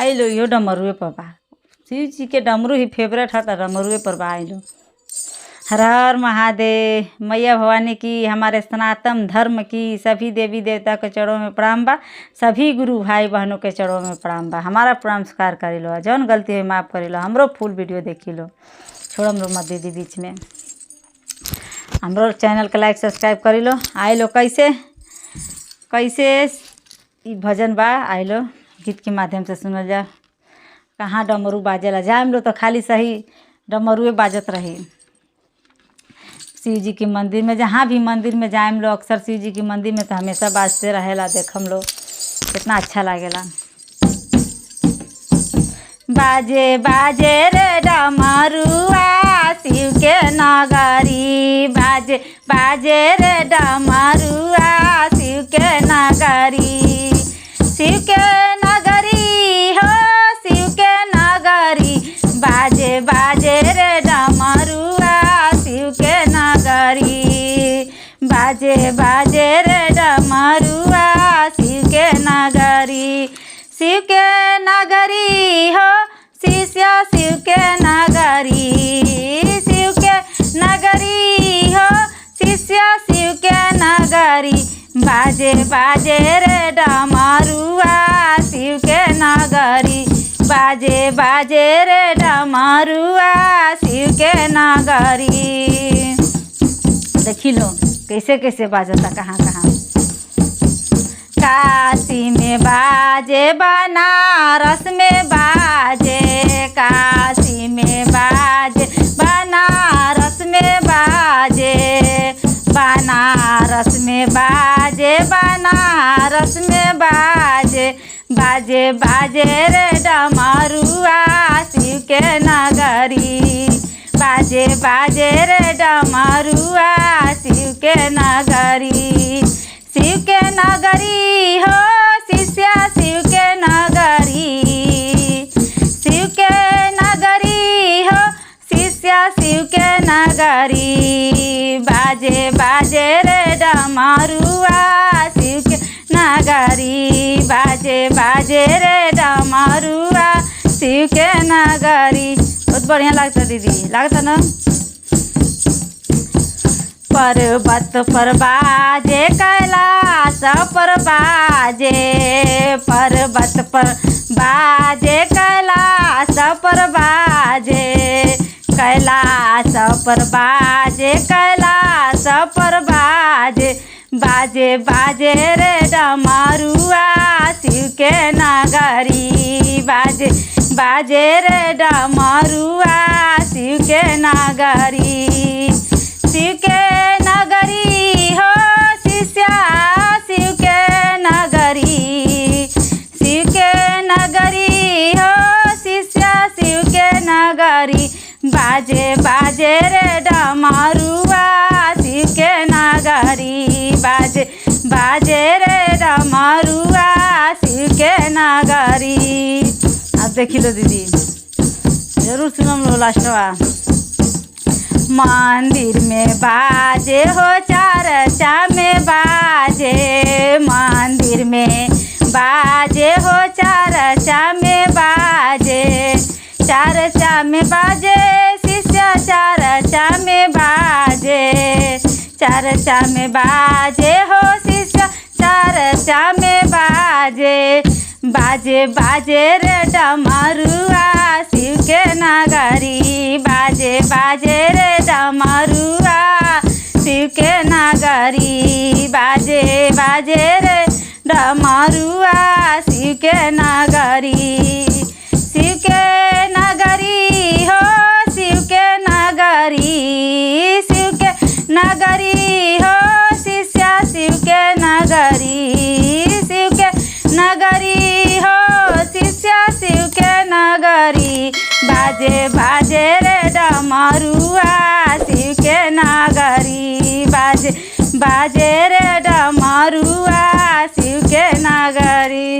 आई लो यो डमरुए पर बा। शिव जी के डमरू ही फेवरेट है तो डमरुए पर बा। आई लो। हर हर महादेव। मैया भवानी की, हमारे सनातन धर्म की सभी देवी देवता के चरणों में प्रणाम बा। सभी गुरु भाई बहनों के चरणों में प्रणाम बा। हमारा प्रणाम स्वीकार करी लो, जौन गलती हुई माफ़ करी लो। हमरो फुल वीडियो देखी लो, छोड़म लो मत दीदी बीच में। हमरो चैनल के लाइक सब्सक्राइब करी लो। आई लो कैसे ई भजन बा। आई लो गीत के माध्यम से सुनल जा। कहाँ डमरू बाजेला जाम लो तो खाली सही डमरुए बाजत रही। शिव जी के मंदिर में, जहाँ भी मंदिर में जाएम लो, अक्सर शिव जी के मंदिर में तो हमेशा बाजते रहेला। देखम लो कितना अच्छा लागेला। बाजे बाजे रे डमरुआ शिव के नगरी, बाजे बाजे रे डमरुआ शिव के नगरी। शिव के नगरी हो शिव के नगरी, बाजे बाजे रे डमरुआ शिव के नगरी। बाजे बाजे रे डमरुआ शिव के नगरी। शिव के नगरी हो शिष्य शिव के नगरी, शिव के नगरी हो शिष्य शिव के नगरी। बाजे बाजे रे डमरुआ शिव के नगरी, बाजे बाजे रे डमरुआ शिव के नगरी। देखी लो कैसे कैसे बाजता कहाँ कहाँ। काशी में बाजे, बनारस में बाजे, काशी में बाजे, बनारस में बाजे, बनारस में बाजे, बनारस में बाजे। बाजे बाजे रे डमरुआ शिव के नगरी, बाजे बाजे रे डमरुआ शिव के नगरी। शिव के नगरी हो शिष्य शिव के नगरी, शिव के नगरी हो शिष्य शिव के नगरी। बाजे बाजे रे डमरुआ शिव के नगरी, बाजे बाजे रे डमरुआ शिव के नगरी। बहुत बढ़िया लगता दीदी, लगता ना। पर्वत पर बाजे कैलाश पर बाजे, पर्वत पर बाजे कैलाश पर बाजे, कैलाश पर बाजे, कैलाश पर बाजे। बाजे बाजे रे डमरुआ शिव के नगरी, बाजे बाजे रे डमरुआ शिव के नगरी। शिव के नगरी हो शिष्य शिव के नगरी, शिव के नगरी हो शिष्य शिव के नगरी। बाजे बाजे रे डमरुआ शिव के नगरी, बाजे बाजे रे डमरुआ शिव के नगरी। अब देखी लो दीदी, जरूर सुनम लो लास्टवा। मंदिर में बाजे हो चर्चा में बाजे, मंदिर में बाजे हो चर्चा में बाजे, चर्चा में बाजे शिष्य चर्चा में बाजे, चर्चा में बाजे हो शिष्य चर्चा में बाजे। बाजे बाजे रे डमरुआ शिव के नगरी, बाजे बाजे रे डमरुआ शिव के नगरी, बाजे बाजे रे डमरुआ शिव के नगरी। शिव के नगरी हो शिव के नगरी, शिव के नगरी हो शिष्य शिव के नगरी, शिव के नगरी हो शिष्य शिव के नगरी। बाजे बाजे रे डमरुआ शिव के नगरी, बाजे बाजे रे डमरुआ शिव के नगरी।